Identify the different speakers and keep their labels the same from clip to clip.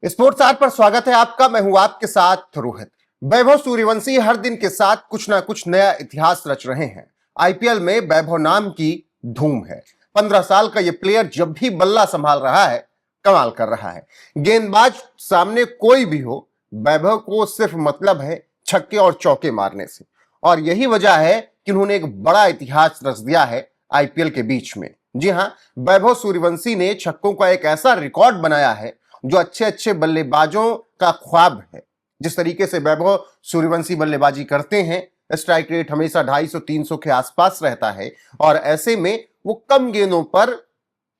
Speaker 1: Sports are पर स्वागत है आपका। मैं हूं आपके साथ रोहित। वैभव सूर्यवंशी हर दिन के साथ कुछ ना कुछ नया इतिहास रच रहे हैं। आईपीएल में वैभव नाम की धूम है। 15 साल का यह प्लेयर जब भी बल्ला संभाल रहा है कमाल कर रहा है। गेंदबाज सामने कोई भी हो, वैभव को सिर्फ मतलब है छक्के और चौके मारने से, और यही वजह है कि उन्होंने एक बड़ा इतिहास रच दिया है आईपीएल के बीच में। जी हां, वैभव सूर्यवंशी ने छक्कों का एक ऐसा रिकॉर्ड बनाया है जो अच्छे अच्छे बल्लेबाजों का ख्वाब है। जिस तरीके से वैभव सूर्यवंशी बल्लेबाजी करते हैं, स्ट्राइक रेट हमेशा 250-300 के आसपास रहता है, और ऐसे में वो कम गेंदों पर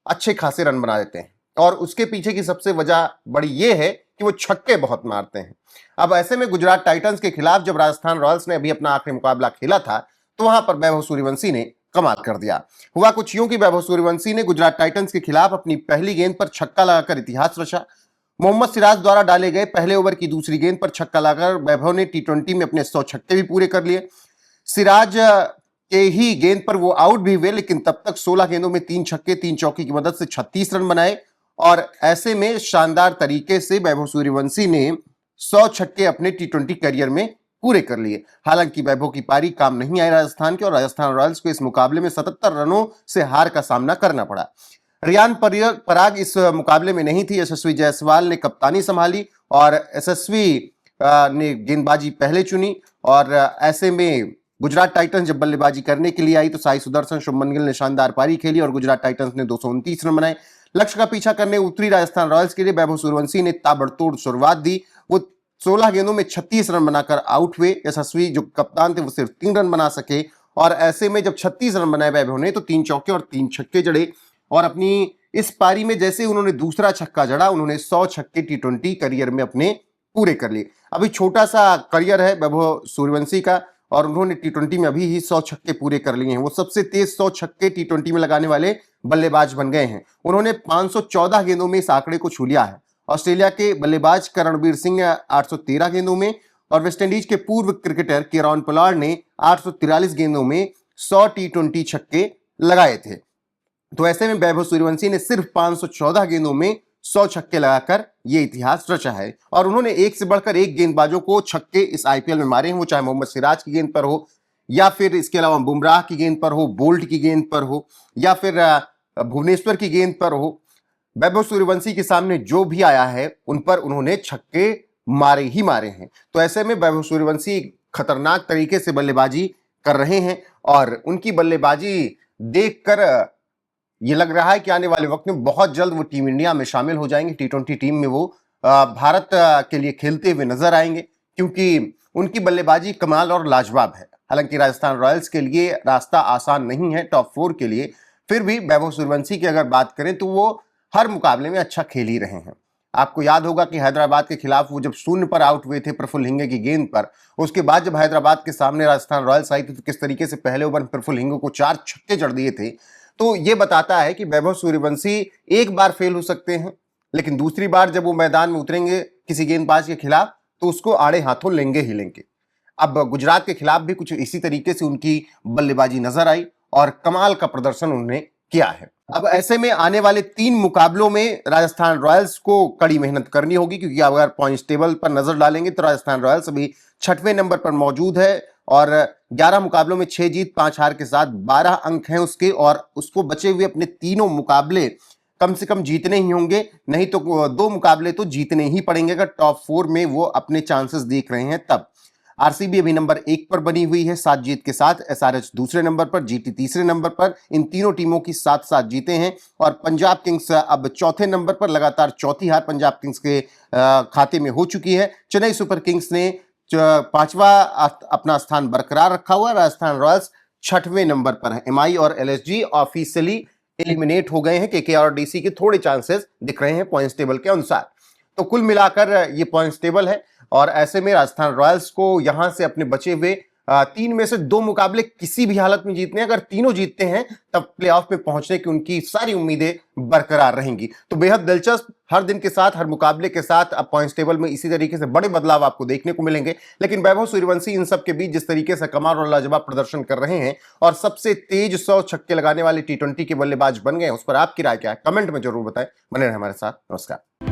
Speaker 1: अच्छे खासे रन बना देते हैं। और उसके पीछे की सबसे वजह बड़ी ये है कि वो छक्के बहुत मारते हैं। अब ऐसे में गुजरात टाइटंस के खिलाफ जब राजस्थान रॉयल्स ने अभी अपना आखिरी मुकाबला खेला था, तो वहां पर वैभव सूर्यवंशी ने कमाल कर दिया। हुआ कुछ यूं कि वैभव सूर्यवंशी ने गुजरात टाइटंस के खिलाफ अपनी पहली गेंद पर छक्का लगाकर इतिहास रचा। मोहम्मद सिराज द्वारा डाले गए पहले ओवर की दूसरी गेंद पर छक्का लगाकर वैभव ने टी20 में अपने 100 छक्के भी पूरे कर लिए। सिराज के ही गेंद पर वो आउट भी हुए, लेकिन तब तक 16 गेंदों में 3 छक्के 3 चौके की मदद से 36 रन बनाए, और ऐसे में शानदार तरीके से वैभव सूर्यवंशी ने 100 छक्के अपने टी20 करियर में पूरे कर लिए। हालांकि वैभव की पारी काम नहीं आई राजस्थान के, और राजस्थान रॉयल्स को इस मुकाबले में 77 रनों से हार का सामना करना पड़ा। रियान पराग इस मुकाबले में नहीं थी। यशस्वी जायसवाल ने कप्तानी संभाली और यशस्वी ने गेंदबाजी पहले चुनी, और ऐसे में गुजरात टाइटंस जब बल्लेबाजी करने के लिए आई तो साई सुदर्शन, शुभमन गिल ने शानदार पारी खेली और गुजरात टाइटंस ने 229 रन बनाए। लक्ष्य का पीछा करने उतरी राजस्थान रॉयल्स के लिए वैभव सूर्यवंशी ने ताबड़तोड़ शुरुआत दी। वो 16 गेंदों में 36 रन बनाकर आउट हुए। यशस्वी जो कप्तान थे वो सिर्फ 3 रन बना सके, और ऐसे में जब 36 रन बनाए वैभव ने तो 3 चौके और 3 छक्के जड़े, और अपनी इस पारी में जैसे उन्होंने दूसरा छक्का जड़ा, उन्होंने 100 छक्के टी20 करियर में अपने पूरे कर लिए। अभी छोटा सा करियर है वैभव सूर्यवंशी का, और उन्होंने टी20 में अभी ही 100 छक्के पूरे कर लिए हैं। वो सबसे तेज 100 छक्के टी20 में लगाने वाले बल्लेबाज बन गए हैं। उन्होंने 514 गेंदों में इस आंकड़े को छू लिया है। ऑस्ट्रेलिया के बल्लेबाज करणवीर सिंह ने 813 गेंदों में, और वेस्टइंडीज के पूर्व क्रिकेटर केरॉन पोलार्ड ने 843 गेंदों में 100 टी20 छक्के लगाए थे। तो ऐसे में वैभव सूर्यवंशी ने सिर्फ 514 गेंदों में 100 छक्के लगाकर ये इतिहास रचा है, और उन्होंने एक से बढ़कर एक गेंदबाजों को छक्के इस आईपीएल में मारे हैं। वो चाहे मोहम्मद सिराज की गेंद पर हो, या फिर इसके अलावा बुमराह की गेंद पर हो, बोल्ट की गेंद पर हो, या फिर भुवनेश्वर की गेंद पर हो। वैभव सूर्यवंशी के सामने जो भी आया है उन पर उन्होंने छक्के मारे ही मारे हैं। तो ऐसे में वैभव सूर्यवंशी खतरनाक तरीके से बल्लेबाजी कर रहे हैं, और उनकी बल्लेबाजी देखकर ये लग रहा है कि आने वाले वक्त में बहुत जल्द वो टीम इंडिया में शामिल हो जाएंगे। टी20 टीम में वो भारत के लिए खेलते हुए नजर आएंगे, क्योंकि उनकी बल्लेबाजी कमाल और लाजवाब है। हालांकि राजस्थान रॉयल्स के लिए रास्ता आसान नहीं है टॉप 4 के लिए, फिर भी वैभव सूर्यवंशी की अगर बात करें तो वो हर मुकाबले में अच्छा खेल ही रहे हैं। आपको याद होगा कि हैदराबाद के खिलाफ वो जब 0 पर आउट हुए थे प्रफुल्ल हिंगे की गेंद पर, उसके बाद जब हैदराबाद के सामने राजस्थान रॉयल्स आई थी तो किस तरीके से पहले ओवर में प्रफुल्ल हिंगे को 4 छक्के जड़ दिए थे। तो ये बताता है कि वैभव सूर्यवंशी एक बार फेल हो सकते हैं, लेकिन दूसरी बार जब वो मैदान में उतरेंगे किसी गेंदबाज के खिलाफ तो उसको आड़े हाथों लेंगे ही लेंगे। अब गुजरात के खिलाफ भी कुछ इसी तरीके से उनकी बल्लेबाजी नजर आई, और कमाल का प्रदर्शन उन्होंने किया है। अब ऐसे में आने वाले 3 मुकाबलों में राजस्थान रॉयल्स को कड़ी मेहनत करनी होगी, क्योंकि अगर पॉइंट्स टेबल पर नजर डालेंगे तो राजस्थान रॉयल्स अभी 6वें नंबर पर मौजूद है, और 11 मुकाबलों में 6 जीत 5 हार के साथ 12 अंक हैं उसके, और उसको बचे हुए अपने तीनों मुकाबले कम से कम जीतने ही होंगे, नहीं तो 2 मुकाबले तो जीतने ही पड़ेंगे अगर टॉप 4 में वो अपने चांसेस देख रहे हैं तब। आरसीबी अभी नंबर 1 पर बनी हुई है 7 जीत के साथ, एसआरएच दूसरे नंबर पर, जीटी तीसरे नंबर पर। इन तीनों टीमों की 7-7 जीते हैं, और पंजाब किंग्स अब चौथे नंबर पर, लगातार चौथी हार पंजाब किंग्स के खाते में हो चुकी है। चेन्नई सुपर किंग्स ने 5वां अपना स्थान बरकरार रखा हुआ है। राजस्थान रॉयल्स 6वें नंबर पर है। एमआई और एलएसजी ऑफिशियली एलिमिनेट हो गए हैं। केकेआर और डीसी के थोड़े चांसेस दिख रहे हैं पॉइंट्स टेबल के अनुसार। तो कुल मिलाकर ये पॉइंट्स टेबल है, और ऐसे में राजस्थान रॉयल्स को यहां से अपने बचे हुए 3 में से 2 मुकाबले किसी भी हालत में जीतने हैं। अगर तीनों जीतते हैं तब प्लेऑफ में पहुंचने की उनकी सारी उम्मीदें बरकरार रहेंगी। तो बेहद दिलचस्प, हर दिन के साथ, हर मुकाबले के साथ अब पॉइंट्स टेबल में इसी तरीके से बड़े बदलाव आपको देखने को मिलेंगे। लेकिन वैभव सूर्यवंशी इन सब के बीच जिस तरीके से कमाल और लाजवाब प्रदर्शन कर रहे हैं, और सबसे तेज 100 छक्के लगाने वाले टी20 के बल्लेबाज बन गए हैं, उस पर आपकी राय क्या है? कमेंट में जरूर बताएं। बने रहें हमारे साथ। नमस्कार।